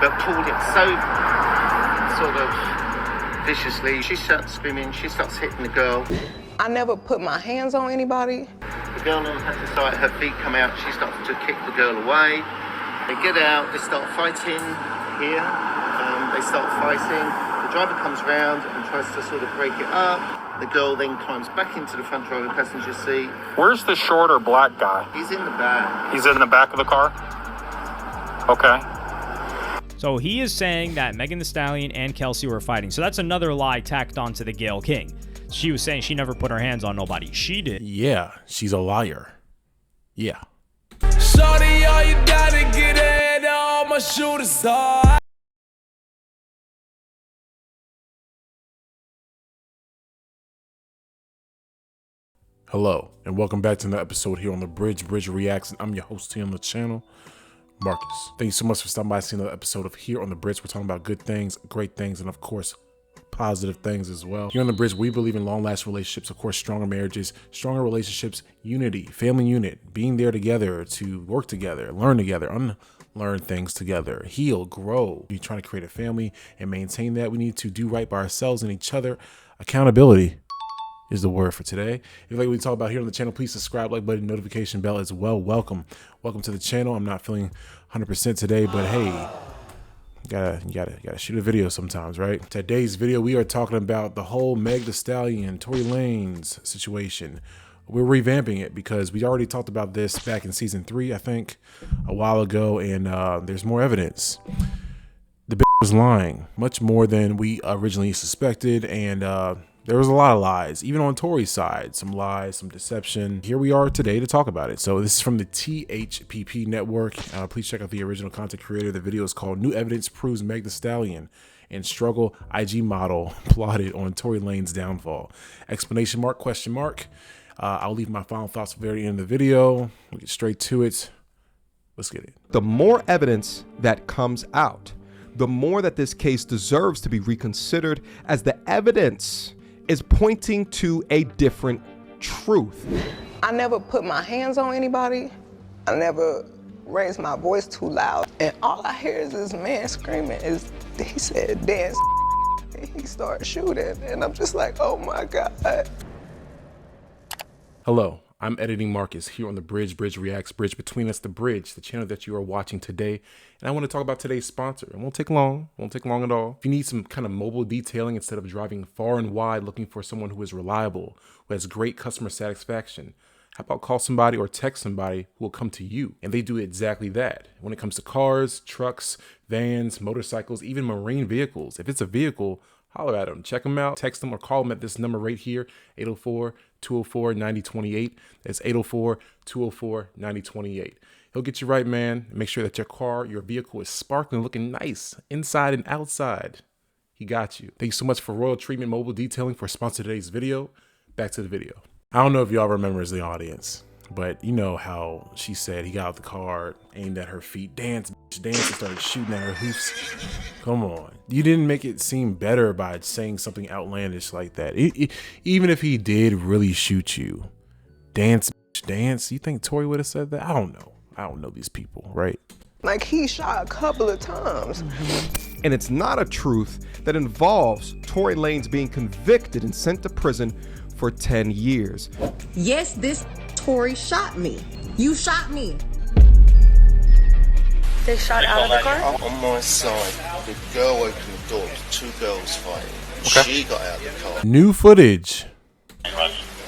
but pulled it so sort of viciously. She starts screaming, she starts hitting the girl. I never put my hands on anybody. The girl on the side, her feet come out, she starts to kick the girl away. They get out, they start fighting here. They start fighting. The driver comes round and tries to sort of break it up. The girl then climbs back into the front driver passenger seat. Where's the shorter black guy? He's in the back. He's in the back of the car? Okay. So he is saying that Megan Thee Stallion and Kelsey were fighting. So that's another lie tacked onto the Gayle King. She was saying she never put her hands on nobody. She did. Yeah, she's a liar. Yeah. Shorty, all you gotta get ahead of all my shooters are. Hello, and welcome back to another episode here on The Bridge Reacts. I'm your host here on the channel, Marcus. Thank you so much for stopping by and seeing another episode of Here on The Bridge. We're talking about good things, great things, and of course, positive things as well. Here on The Bridge, we believe in long-lasting relationships, of course, stronger marriages, stronger relationships, unity, family unit, being there together to work together, learn together, unlearn things together, heal, grow. We're trying to create a family and maintain that. We need to do right by ourselves and each other. Accountability is the word for today. If you like what we talk about here on the channel, please subscribe, like button, notification bell as well. Welcome to the channel. I'm not feeling 100% today, but hey, you gotta shoot a video sometimes, right? Today's video, we are talking about the whole Meg Thee Stallion, Tory Lanez situation. We're revamping it because we already talked about this back in season 3, I think, a while ago, and there's more evidence. The bitch was lying, much more than we originally suspected, and there was a lot of lies, even on Tory's side, some lies, some deception. Here we are today to talk about it. So this is from the THPP network. Please check out the original content creator. The video is called New Evidence Proves Meg Thee Stallion and Struggle IG Model Plotted on Tory Lanez Downfall. Explanation mark, question mark. I'll leave my final thoughts at the very end of the video. We'll get straight to it. Let's get it. The more evidence that comes out, the more that this case deserves to be reconsidered, as the evidence is pointing to a different truth. I never put my hands on anybody. I never raised my voice too loud. And all I hear is this man screaming. He said, dance. And he started shooting. And I'm just like, oh my God. Hello, I'm Editing Marcus here on The Bridge Reacts, Bridge Between Us, The Bridge, the channel that you are watching today. And I want to talk about today's sponsor. It won't take long at all. If you need some kind of mobile detailing instead of driving far and wide looking for someone who is reliable, who has great customer satisfaction, how about call somebody or text somebody who will come to you? And they do exactly that. When it comes to cars, trucks, vans, motorcycles, even marine vehicles, if it's a vehicle, holler at them, check them out, text them, or call them at this number right here, 804-204-9028. That's 804-204-9028. He'll get you right, man, and make sure that your vehicle is sparkling, looking nice, inside and outside. He got you. Thank you so much for Royal Treatment Mobile Detailing for sponsoring today's video. Back to the video. I don't know if y'all remember as the audience, but you know how she said he got out the car, aimed at her feet, dance, bitch, dance, and started shooting at her hoofs. Come on. You didn't make it seem better by saying something outlandish like that. Even if he did really shoot you, dance, bitch, dance, you think Tory would have said that? I don't know. I don't know these people, right? Like he shot a couple of times. And it's not a truth that involves Tory Lanez being convicted and sent to prison for 10 years. Yes, this Tory shot me. You shot me. They shot out of the car? On my side, the girl opened the door, two girls fighting. Okay. She got out of the car New footage.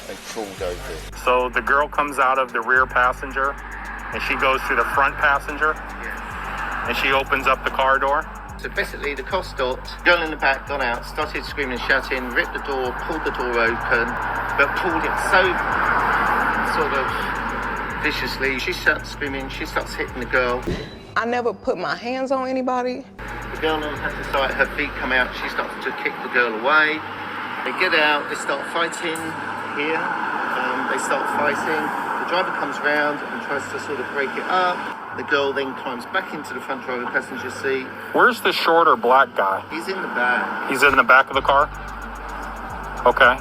and crawled over. So the girl comes out of the rear passenger and she goes to the front passenger and she opens up the car door. So basically the car stopped, girl in the back got out, started screaming and shouting, ripped the door, pulled the door open, but pulled it so sort of viciously. She starts screaming, she starts hitting the girl. I never put my hands on anybody. The girl on the side, her feet come out, she starts to kick the girl away. They get out, they start fighting here. They start fighting. The driver comes round and tries to sort of break it up. The girl then climbs back into the front driver passenger seat. Where's the shorter black guy? He's in the back. He's in the back of the car? Okay.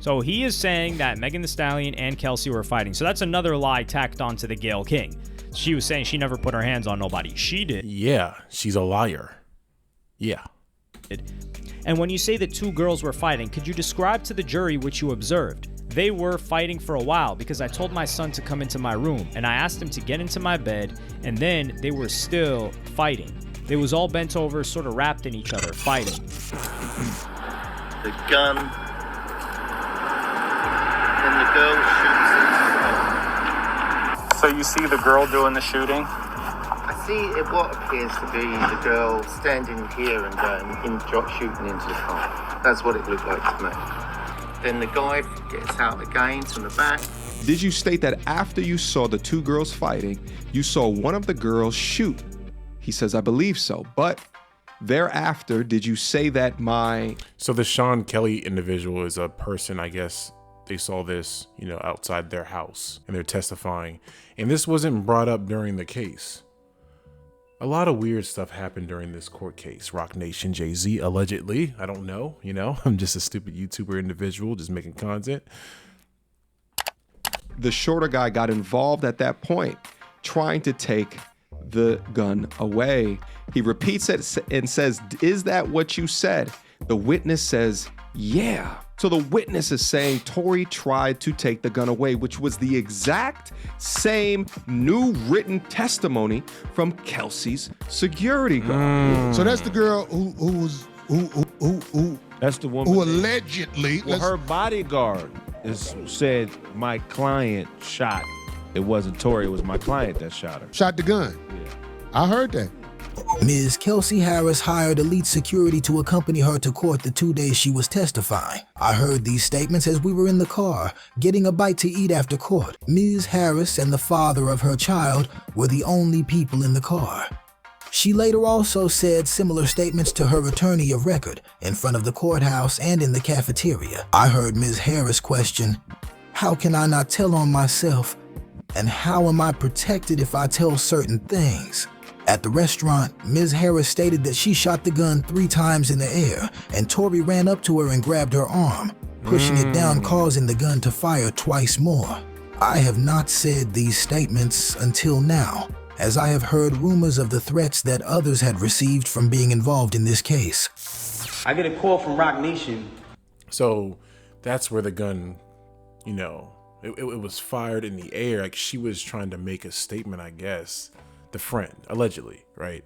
So he is saying that Megan Thee Stallion and Kelsey were fighting. So that's another lie tacked onto the Gayle King. She was saying she never put her hands on nobody. She did. Yeah, she's a liar. Yeah. And when you say the two girls were fighting, could you describe to the jury what you observed? They were fighting for a while because I told my son to come into my room and I asked him to get into my bed, and then they were still fighting. They was all bent over, sort of wrapped in each other, fighting. The gun, and the girl shoots into So you see the girl doing the shooting? I see what appears to be the girl standing here and shooting into the car. That's what it looked like to me. Then the guy gets out again from the back. Did you state that after you saw the two girls fighting, you saw one of the girls shoot? He says, I believe so. But thereafter, did you say that So the Sean Kelly individual is a person, I guess, they saw this, outside their house and they're testifying. And this wasn't brought up during the case. A lot of weird stuff happened during this court case. Rock Nation, Jay-Z, allegedly. I don't know, I'm just a stupid YouTuber individual just making content. the shorter guy got involved at that point, trying to take the gun away. He repeats it and says, "Is that what you said?" The witness says, "Yeah." So the witness is saying TORY tried to take the gun away, which was the exact same new written testimony from Kelsey's security guard. So that's the girl who That's the woman who allegedly. Well, her bodyguard said my client shot. It wasn't TORY, it was my client that shot her. Shot the gun. Yeah. I heard that. Ms. Kelsey Harris hired elite security to accompany her to court the 2 days she was testifying. I heard these statements as we were in the car, getting a bite to eat after court. Ms. Harris and the father of her child were the only people in the car. She later also said similar statements to her attorney of record in front of the courthouse and in the cafeteria. I heard Ms. Harris question, "How can I not tell on myself? And how am I protected if I tell certain things?" At the restaurant, Ms. Harris stated that she shot the gun 3 times in the air, and TORY ran up to her and grabbed her arm, pushing it down, causing the gun to fire twice more. I have not said these statements until now, as I have heard rumors of the threats that others had received from being involved in this case. I get a call from Rock Nation. So that's where the gun, it was fired in the air. Like she was trying to make a statement, I guess. The friend, allegedly, right?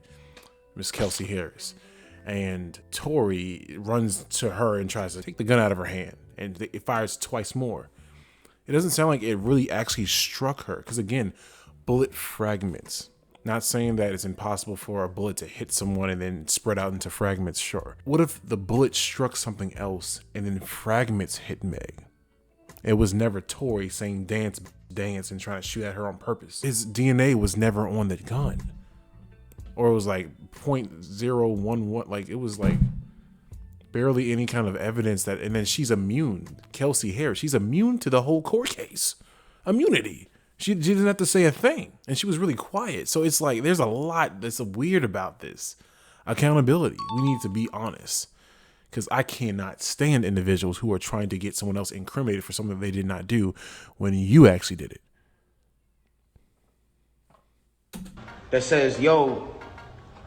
Miss Kelsey Harris. And TORY runs to her and tries to take the gun out of her hand, and it fires twice more. It doesn't sound like it really actually struck her, because again, bullet fragments. Not saying that it's impossible for a bullet to hit someone and then spread out into fragments, sure. What if the bullet struck something else and then fragments hit Meg? It was never TORY saying dance and trying to shoot at her on purpose. His DNA was never on the gun. Or it was like 0.011, like it was like barely any kind of evidence that, and then she's immune. Kelsey Harris, she's immune to the whole court case. Immunity. She didn't have to say a thing, and she was really quiet. So it's like, there's a lot that's weird about this. Accountability. We need to be honest. Because I cannot stand individuals who are trying to get someone else incriminated for something they did not do when you actually did it. That says, "Yo,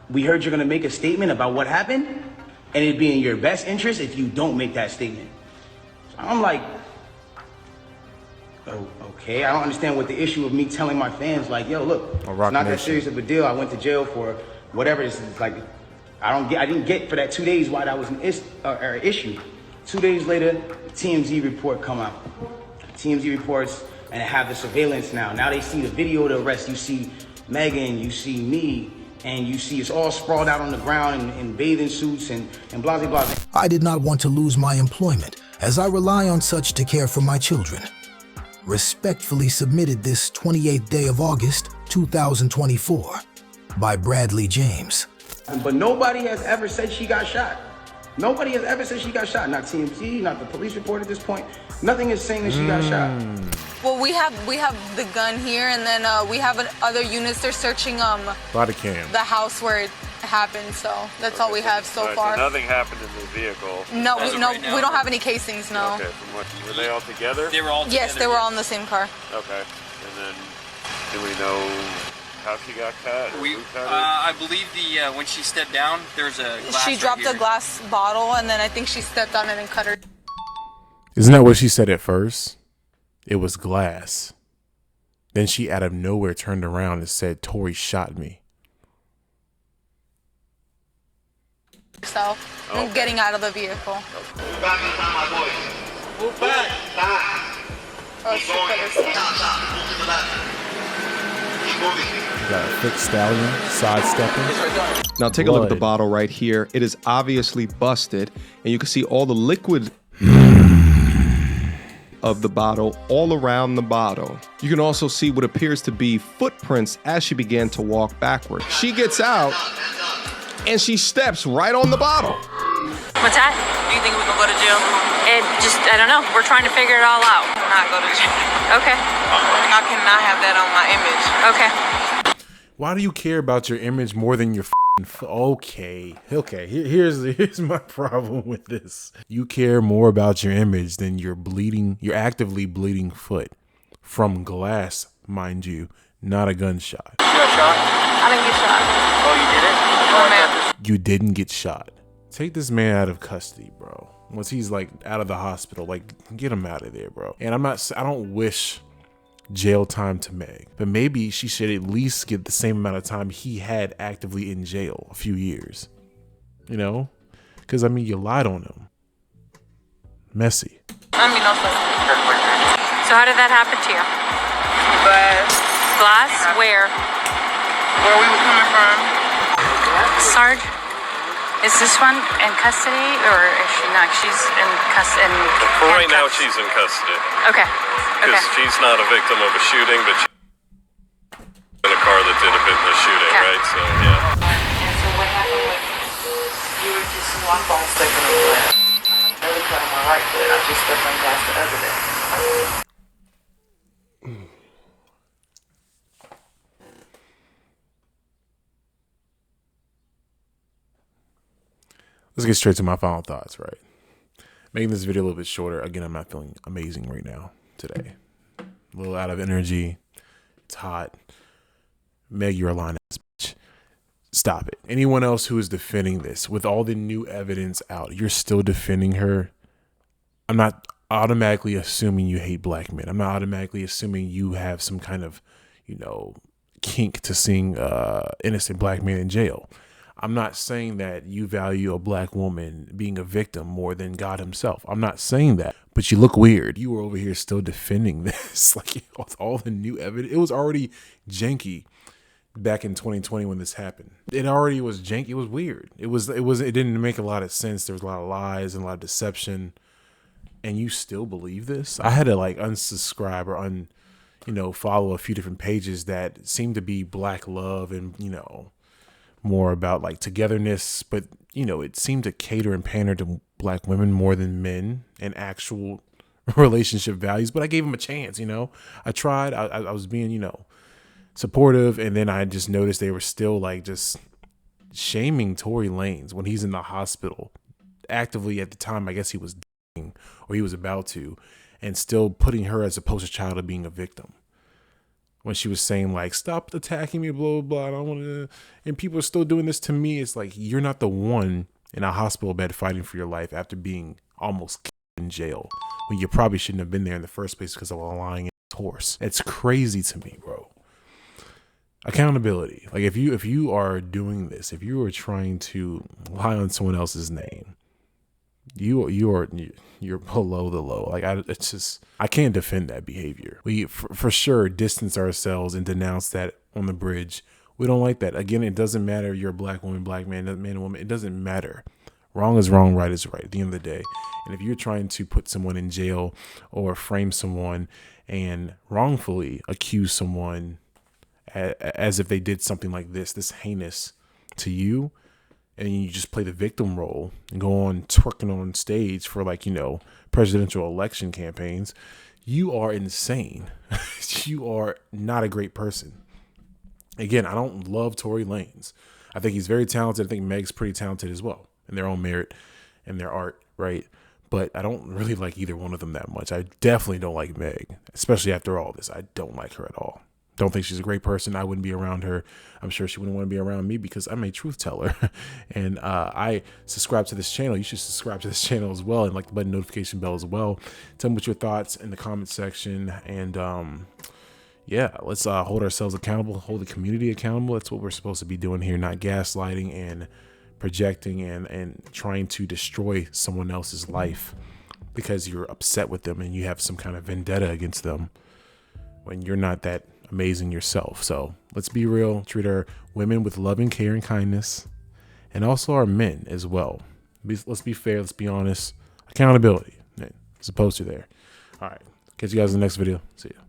we heard you're gonna make a statement about what happened, and it'd be in your best interest if you don't make that statement." So I'm like, oh, okay, I don't understand what the issue of me telling my fans, like, "Yo, look, it's not that serious of a deal. I went to jail for whatever this is." Like, I didn't get for that 2 days why that was an issue. 2 days later, the TMZ report come out. TMZ reports, and they have the surveillance now. Now they see the video of the arrest. You see Megan, you see me, and you see it's all sprawled out on the ground in bathing suits and blah, blah, blah. I did not want to lose my employment, as I rely on such to care for my children. Respectfully submitted this 28th day of August, 2024, by Bradley James. But nobody has ever said she got shot. Nobody has ever said she got shot. Not TMZ, not the police report at this point. Nothing is saying that she got shot. Well, we have the gun here, and then we have other units. They're searching body cam, the house where it happened. So that's all we have so far. So nothing happened in the vehicle. No, we don't have any casings. No. Okay. Were they all together? They were all together. Yes, they were all in the same car. Okay. And then, do we know how she got cut? I believe when she stepped down, there's a glass. She dropped a glass bottle, and then I think she stepped on it and cut her. Isn't that what she said at first? It was glass. Then she out of nowhere turned around and said, "Tory shot me." Herself and getting out of the vehicle. Move back inside my voice. Move back. Oh, she put herself. Keep moving. Got a thick stallion sidestepping. Now take a look at the Blood. bottle right here. It is obviously busted, and you can see all the liquid of the bottle all around the bottle. You can also see what appears to be footprints as she began to walk backward. She gets out, and she steps right on the bottle. What's that? Do you think we can go to jail? I don't know. We're trying to figure it all out. Not go to jail. Okay. I cannot have that on my image. Okay. Why do you care about your image more than your okay? Here's my problem with this. You care more about your image than your actively bleeding foot from glass, mind you, not a gunshot. You got shot? I didn't get shot. Oh, you did it? Oh, man. You didn't get shot. Take this man out of custody, bro. Once he's like out of the hospital, like get him out of there, bro. And I don't wish jail time to Meg, but maybe she should at least get the same amount of time he had actively in jail, a few years, you know? Because I mean, you lied on him. Messy. I mean, also. So how did that happen to you? Glass? Where? Where we were coming from. Sarge, is this one in custody or is she not? She's in custody. For right now, she's in custody. Okay. Because she's not a victim of a shooting, but she's in a car that did a bit of a shooting, right? So, yeah. And so what happened was you were just one bone stepping on the left. I really cut on my right foot. I just stepped on glass the other day. Let's get straight to my final thoughts, right? Making this video a little bit shorter. Again, I'm not feeling amazing right now today. A little out of energy. It's hot. Meg, you're a LANEZ bitch. Stop it. Anyone else who is defending this, with all the new evidence out, you're still defending her. I'm not automatically assuming you hate black men. I'm not automatically assuming you have some kind of, kink to seeing innocent black men in jail. I'm not saying that you value a black woman being a victim more than God himself. I'm not saying that, but you look weird. You were over here still defending this. Like with all the new evidence, it was already janky back in 2020 when this happened. It already was janky. It was weird. It didn't make a lot of sense. There was a lot of lies and a lot of deception. And you still believe this? I had to unsubscribe or follow a few different pages that seemed to be black love and, more about togetherness, but it seemed to cater and pander to black women more than men and actual relationship values. But I gave them a chance. I tried. I was being supportive, and then I just noticed they were still just shaming Tory Lanez when he's in the hospital actively. At the time, I guess he was dying or he was about to, and still putting her as a poster child of being a victim. When she was saying stop attacking me, blah, blah, blah, I don't want to, and people are still doing this to me. It's you're not the one in a hospital bed fighting for your life after being almost killed in jail when you probably shouldn't have been there in the first place because of a lying horse. It's crazy to me, bro. Accountability. If you are doing this, if you are trying to lie on someone else's name, you're below the low. I can't defend that behavior. We for sure distance ourselves and denounce that on the bridge. We don't like that. Again, it doesn't matter. You're a black woman, black man, man, woman. It doesn't matter. Wrong is wrong. Right is right at the end of the day. And if you're trying to put someone in jail or frame someone and wrongfully accuse someone as if they did something like this heinous to you, and you just play the victim role and go on twerking on stage for presidential election campaigns, you are insane. You are not a great person. Again, I don't love Tory Lanez. I think he's very talented. I think Meg's pretty talented as well in their own merit and their art, right? But I don't really like either one of them that much. I definitely don't like Meg, especially after all this. I don't like her at all. don't think she's a great person. I wouldn't be around her. I'm sure she wouldn't want to be around me because I'm a truth teller. And I subscribe to this channel. You should subscribe to this channel as well, and like the button notification bell as well. Tell me what your thoughts in the comment section. And yeah, let's hold ourselves accountable, hold the community accountable. That's what we're supposed to be doing here, not gaslighting and projecting and trying to destroy someone else's life because you're upset with them and you have some kind of vendetta against them when you're not that amazing yourself. So let's be real, treat our women with love and care and kindness, and also our men as well. Let's be fair, let's be honest. Accountability as opposed to there. All right, catch you guys in the next video. See ya.